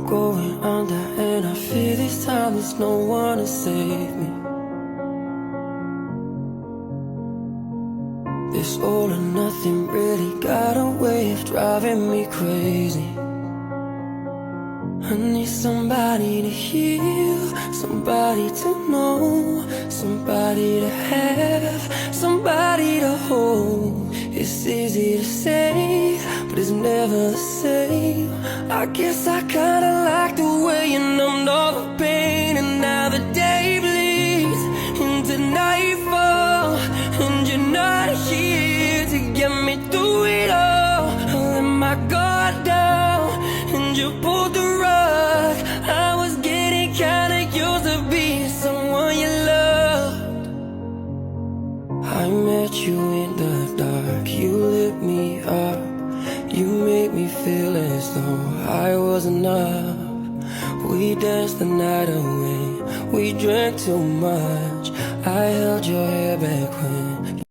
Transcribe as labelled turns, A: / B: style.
A: going under, and I fear this time there's no one to save me. This all or nothing really got a way of driving me crazy. I need somebody to heal, somebody to know, somebody to have, somebody to hold. It's easy to say, but it's never the same. I guess I kinda like the way you numbed all the pain, and now the day bleeds into nightfall, and you're not here to get me through it all. I let my guard down, and you pulled the rug. I was getting kinda used to being someone you loved. I met you in the dark, you lit me up. You made me feel as though I was enough. We danced the night away, we drank too much. I held your hair back when